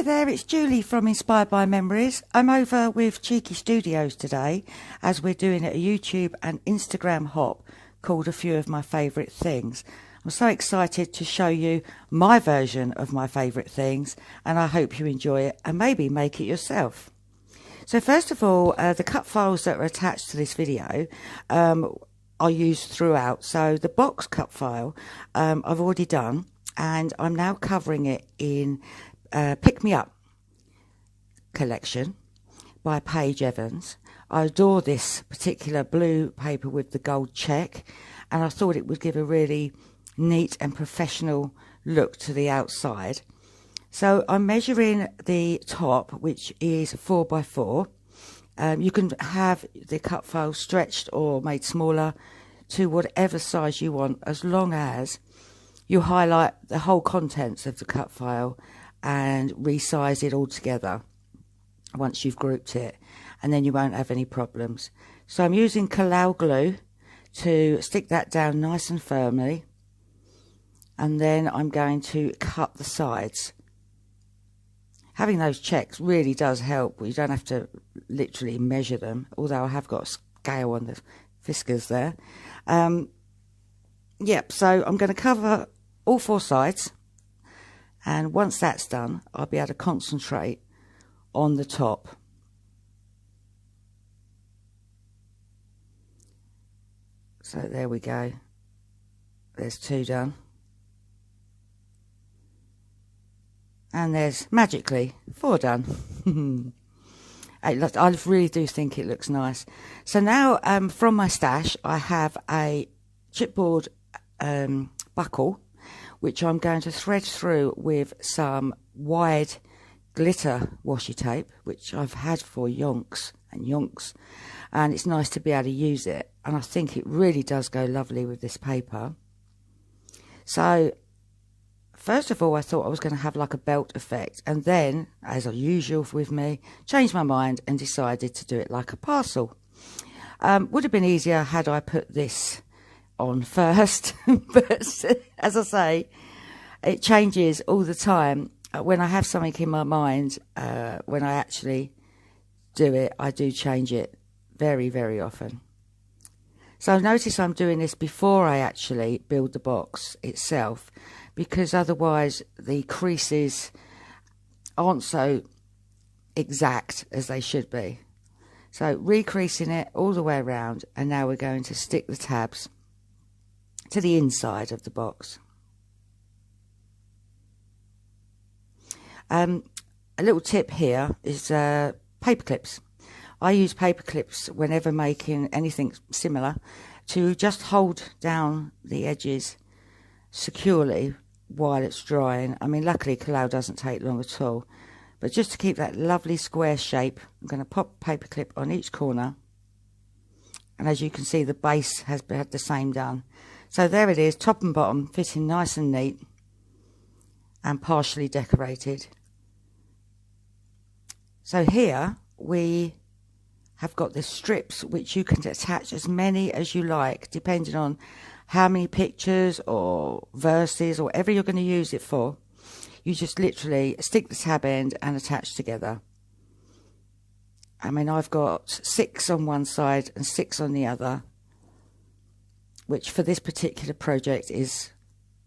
Hi there, it's Julie from Inspired by Memories. I'm over with Cheeky Studios today as we're doing a YouTube and Instagram hop called A Few of My Favourite Things. I'm so excited to show you my version of my favourite things, and I hope you enjoy it and maybe make it yourself. So first of all, the cut files that are attached to this video are used throughout. So the box cut file I've already done, and I'm now covering it in Pick Me Up collection by Paige Evans. I adore this particular blue paper with the gold check, and I thought it would give a really neat and professional look to the outside. So I'm measuring the top, which is 4x4. You can have the cut file stretched or made smaller to whatever size you want, as long as you highlight the whole contents of the cut file and resize it all together once you've grouped it, and then you won't have any problems. So I'm using Collall glue to stick that down nice and firmly, and then I'm going to cut the sides. Having those checks really does help. You don't have to literally measure them, although I have got a scale on the Fiskars there. Yep, so I'm going to cover all four sides, and once that's done, I'll be able to concentrate on the top. So there we go. There's two done. And there's, magically, 4 done. I really do think it looks nice. So now, from my stash, I have a chipboard buckle, which I'm going to thread through with some wide glitter washi tape, which I've had for yonks and yonks. And it's nice to be able to use it. And I think it really does go lovely with this paper. So first of all, I thought I was going to have like a belt effect, and then, as usual with me, changed my mind and decided to do it like a parcel. Would have been easier had I put this on first, but as I say, it changes all the time. When I have something in my mind, when I actually do it, I do change it very, very often. So notice I'm doing this before I actually build the box itself, because otherwise the creases aren't so exact as they should be. So recreasing it all the way around, and now we're going to stick the tabs to the inside of the box. A little tip here is paper clips. I use paper clips whenever making anything similar to just hold down the edges securely while it's drying. I mean, luckily Collall doesn't take long at all, but just to keep that lovely square shape, I'm going to pop a paper clip on each corner, and as you can see, the base has had the same done. So there it is, top and bottom fitting nice and neat and partially decorated. So here we have got the strips, which you can attach as many as you like, depending on how many pictures or verses or whatever you're going to use it for. You just literally stick the tab end and attach together. I mean, I've got 6 on one side and 6 on the other, which for this particular project is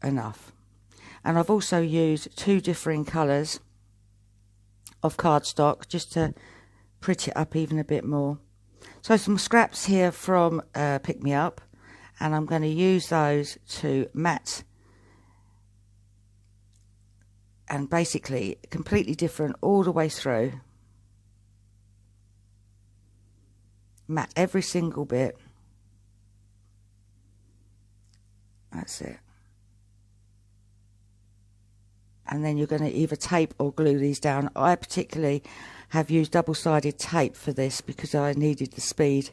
enough. And I've also used 2 differing colours of cardstock just to pretty it up even a bit more. So some scraps here from Pick Me Up, and I'm going to use those to mat, and basically completely different all the way through. Mat every single bit. That's it. And then you're going to either tape or glue these down. I particularly have used double-sided tape for this because I needed the speed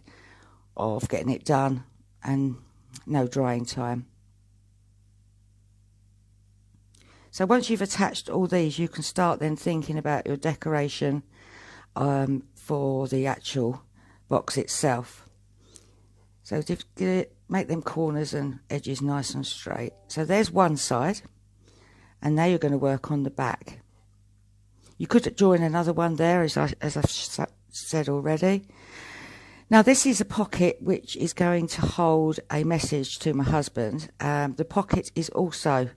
of getting it done and no drying time. So once you've attached all these, you can start then thinking about your decoration for the actual box itself. So to make them corners and edges nice and straight. So there's one side, and now you're going to work on the back. You could join another one there, as I've said already. Now, this is a pocket which is going to hold a message to my husband. The pocket is also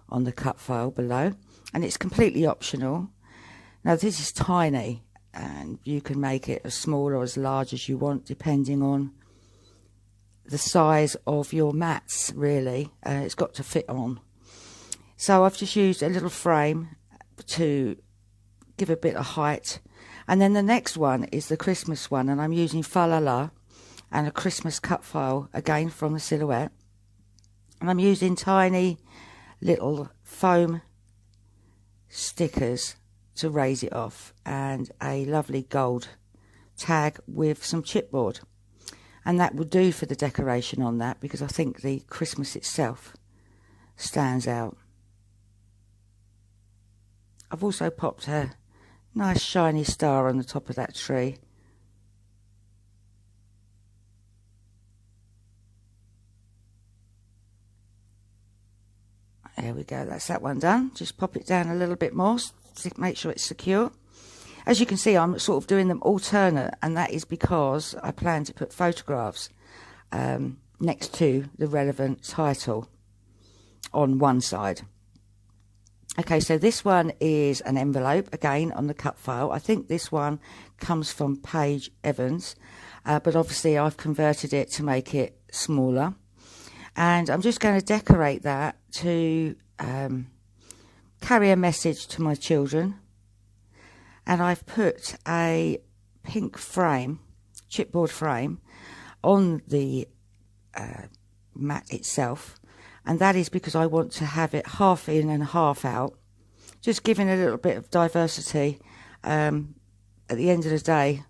on the cut file below, and it's completely optional. Now, this is tiny, and you can make it as small or as large as you want, depending on the size of your mats, really. It's got to fit on. So I've just used a little frame to give a bit of height. And then the next one is the Christmas one, and I'm using Fa La La and a Christmas cut file, again from the Silhouette. And I'm using tiny little foam stickers to raise it off, and a lovely gold tag with some chipboard. And that will do for the decoration on that, because I think the Christmas itself stands out. I've also popped a nice shiny star on the top of that tree. There we go, that's that one done. Just pop it down a little bit more to make sure it's secure. As you can see, I'm sort of doing them alternate, and that is because I plan to put photographs next to the relevant title on one side. Okay, so this one is an envelope, again on the cut file. I think this one comes from Paige Evans, but obviously I've converted it to make it smaller. And I'm just going to decorate that to carry a message to my children. And I've put a pink frame, chipboard frame, on the mat itself. And that is because I want to have it half in and half out, just giving a little bit of diversity. At the end of the day,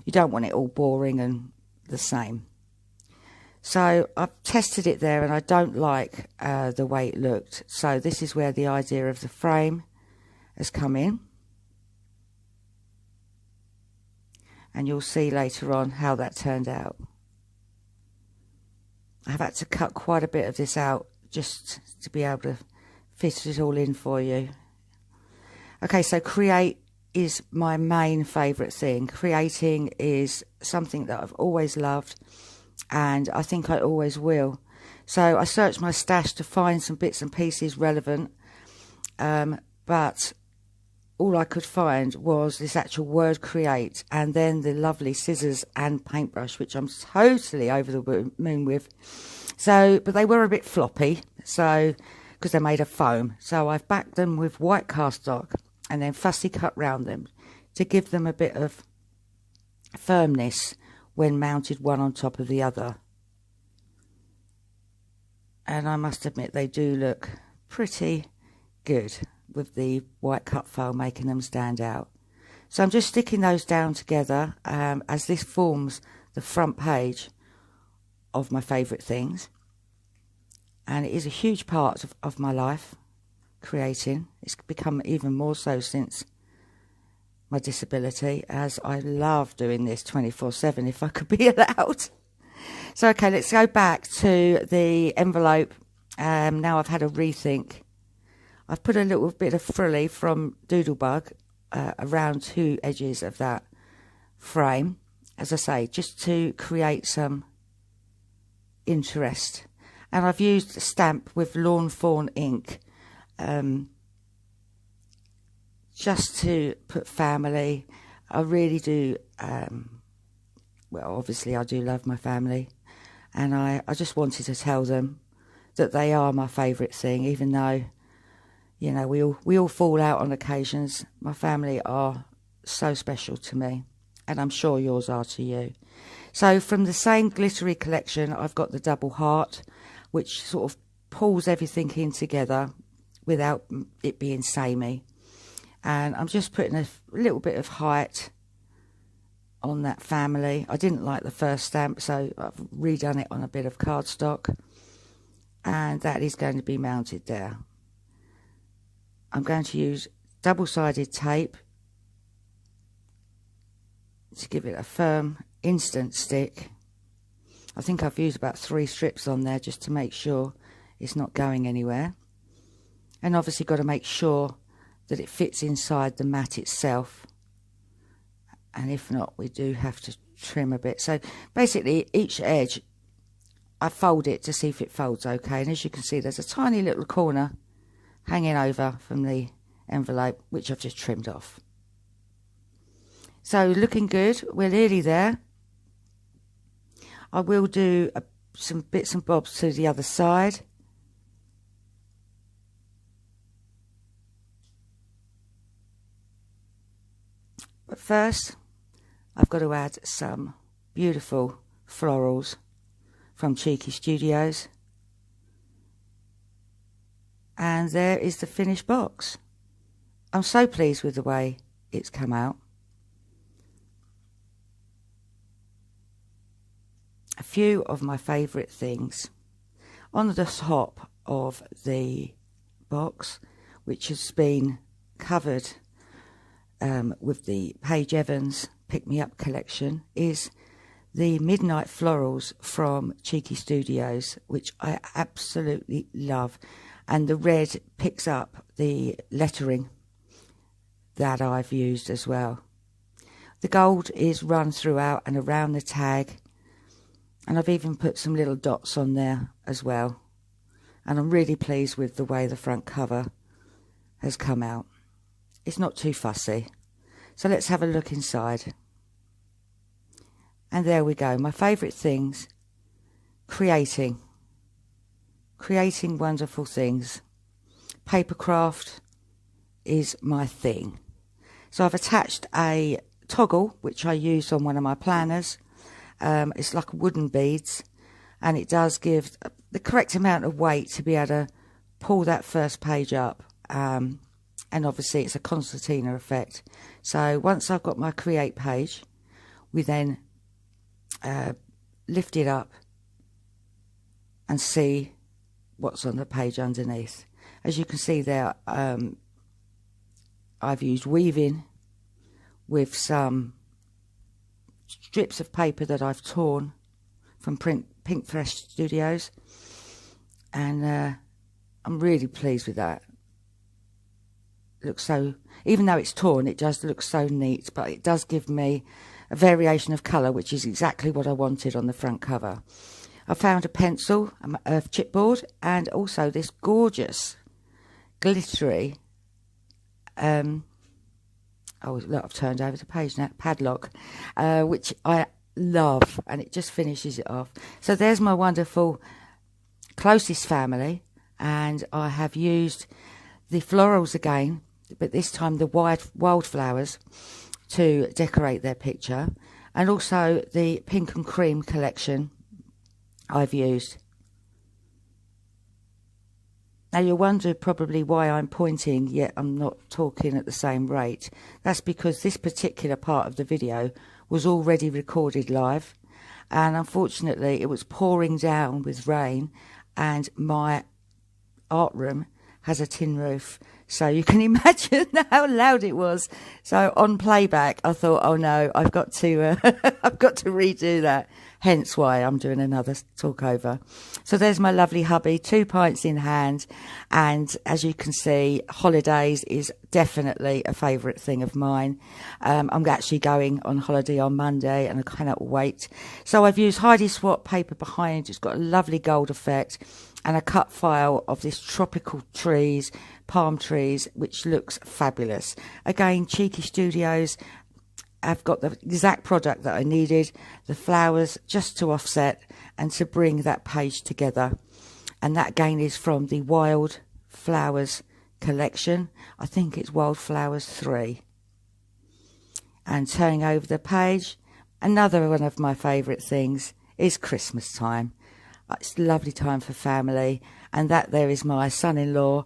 you don't want it all boring and the same. So I've tested it there, and I don't like the way it looked. So this is where the idea of the frame has come in. And you'll see later on how that turned out. I've had to cut quite a bit of this out just to be able to fit it all in for you. Okay, so create is my main favourite thing. Creating is something that I've always loved, and I think I always will. So I searched my stash to find some bits and pieces relevant, but all I could find was this actual word create, and then the lovely scissors and paintbrush, which I'm totally over the moon with. So, but they were a bit floppy, so because they're made of foam. So I've backed them with white cardstock and then fussy cut round them to give them a bit of firmness when mounted one on top of the other. And I must admit, they do look pretty good with the white cut file making them stand out. So I'm just sticking those down together as this forms the front page of my favourite things. And it is a huge part of my life, creating. It's become even more so since my disability, as I love doing this 24/7 if I could be allowed. So okay, let's go back to the envelope. Now I've had a rethink. I've put a little bit of frilly from Doodlebug around two edges of that frame, as I say, just to create some interest. And I've used a stamp with Lawn Fawn ink just to put family. I really do, well, obviously I do love my family, and I just wanted to tell them that they are my favourite thing, even though, you know, we all fall out on occasions. My family are so special to me, and I'm sure yours are to you. So from the same glittery collection, I've got the double heart, which sort of pulls everything in together without it being samey. And I'm just putting a little bit of height on that family. I didn't like the first stamp, so I've redone it on a bit of cardstock. And that is going to be mounted there. I'm going to use double-sided tape to give it a firm instant stick. I think I've used about 3 strips on there just to make sure it's not going anywhere. And obviously got to make sure that it fits inside the mat itself, and if not we do have to trim a bit. So basically each edge I fold it to see if it folds okay, and as you can see there's a tiny little corner hanging over from the envelope which I've just trimmed off. So looking good, we're nearly there. I will do some bits and bobs to the other side. But first, I've got to add some beautiful florals from Cheeky Studios. And there is the finished box. I'm so pleased with the way it's come out. A few of my favourite things. On the top of the box, which has been covered with the Paige Evans Pick Me Up collection, is the Midnight Florals from Cheeky Studios, which I absolutely love. And the red picks up the lettering that I've used as well. The gold is run throughout and around the tag, and I've even put some little dots on there as well. And I'm really pleased with the way the front cover has come out. It's not too fussy. So let's have a look inside. And there we go. My favourite things. Creating wonderful things. Papercraft is my thing. So I've attached a toggle which I use on one of my planners. It's like wooden beads, and it does give the correct amount of weight to be able to pull that first page up, and obviously it's a concertina effect. So once I've got my create page, we then lift it up and see what's on the page underneath. As you can see there, I've used weaving with some strips of paper that I've torn from Pink Thresh Studios, and I'm really pleased with that. It looks so, even though it's torn, it does look so neat, but it does give me a variation of colour, which is exactly what I wanted on the front cover. I found a pencil, a chipboard, and also this gorgeous glittery oh look, I've turned over the page now, padlock, which I love, and it just finishes it off. So there's my wonderful closest family, and I have used the florals again, but this time the wildflowers to decorate their picture, and also the pink and cream collection I've used. Now you'll wonder probably why I'm pointing yet I'm not talking at the same rate. That's because this particular part of the video was already recorded live, and unfortunately it was pouring down with rain, and my art room has a tin roof, so you can imagine how loud it was. So on playback I thought, oh no, I've got to I've got to redo that, hence why I'm doing another talk over. So there's my lovely hubby, 2 pints in hand, and as you can see, holidays is definitely a favourite thing of mine. I'm actually going on holiday on Monday, and I cannot wait. So I've used Heidi Swap paper behind. It's got a lovely gold effect, and a cut file of this tropical trees, palm trees, which looks fabulous. Again, Cheeky Studios, I've got the exact product that I needed, the flowers just to offset and to bring that page together. And that again is from the Wild Flowers collection. I think it's Wildflowers 3. And turning over the page, another one of my favourite things is Christmas time. It's a lovely time for family, and that there is my son-in-law,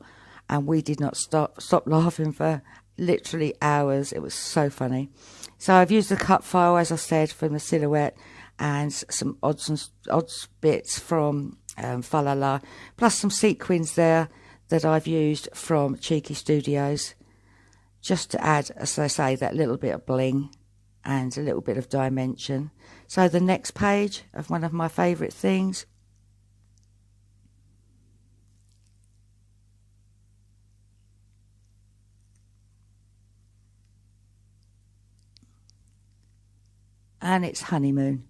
and we did not stop laughing for literally hours. It was so funny. So I've used the cut file, as I said, from the silhouette, and some odds bits from Falala, plus some sequins there that I've used from Cheeky Studios, just to add, as I say, that little bit of bling and a little bit of dimension. So the next page of one of my favourite things. and it's honeymoon.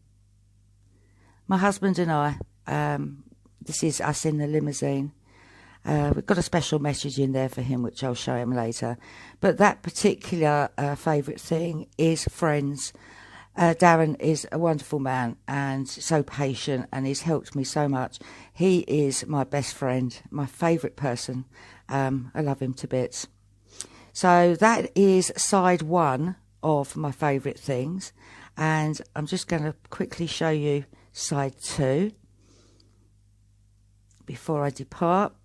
My husband and I, this is us in the limousine. We've got a special message in there for him, which I'll show him later. But that particular favourite thing is Friends. Darren is a wonderful man and so patient, and he's helped me so much. He is my best friend, my favourite person. I love him to bits. So that is side one of my favourite things. And I'm just going to quickly show you side two before I depart.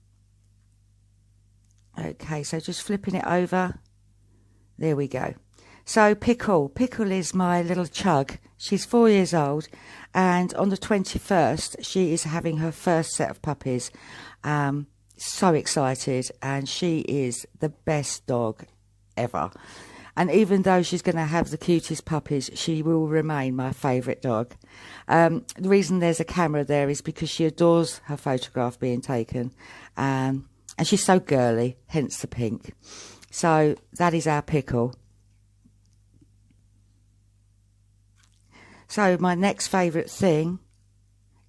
Okay, so just flipping it over. There we go. So Pickle. Pickle is my little chug. She's 4 years old, and on the 21st, she is having her first set of puppies. So excited, and she is the best dog ever. And even though she's going to have the cutest puppies, she will remain my favourite dog. The reason there's a camera there is because she adores her photograph being taken. And she's so girly, hence the pink. So that is our Pickle. So my next favourite thing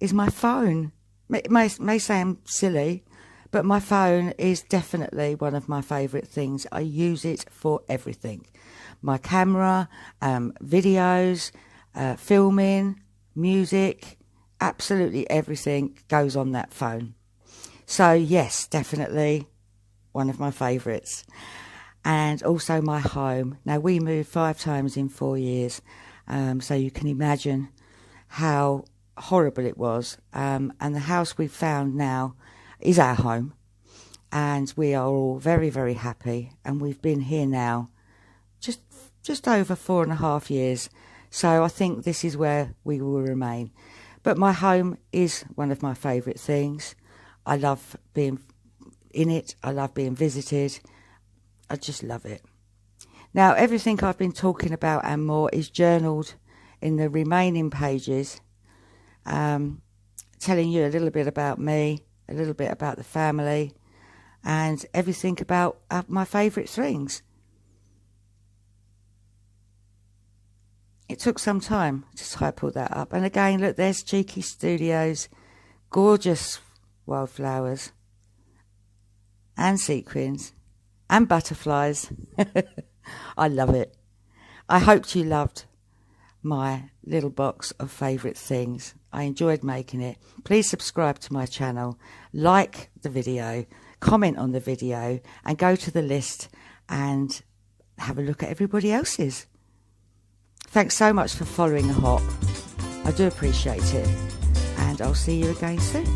is my phone. It may sound silly, but my phone is definitely one of my favourite things. I use it for everything. My camera, videos, filming, music, absolutely everything goes on that phone. So yes, definitely one of my favourites. And also my home. Now, we moved 5 times in 4 years, so you can imagine how horrible it was. And the house we've found now is our home, and we are all very, very happy. And we've been here now just over 4.5 years. So I think this is where we will remain. But my home is one of my favourite things. I love being in it. I love being visited. I just love it. Now, everything I've been talking about and more is journalled in the remaining pages, telling you a little bit about me, a little bit about the family, and everything about my favourite things. It took some time to type all that up. And again, look, there's Cheeky Studios, gorgeous wildflowers and sequins and butterflies. I love it. I hoped you loved my little box of favourite things. I enjoyed making it. Please subscribe to my channel, like the video, comment on the video, and go to the list and have a look at everybody else's. Thanks so much for following the hop. I do appreciate it, and I'll see you again soon.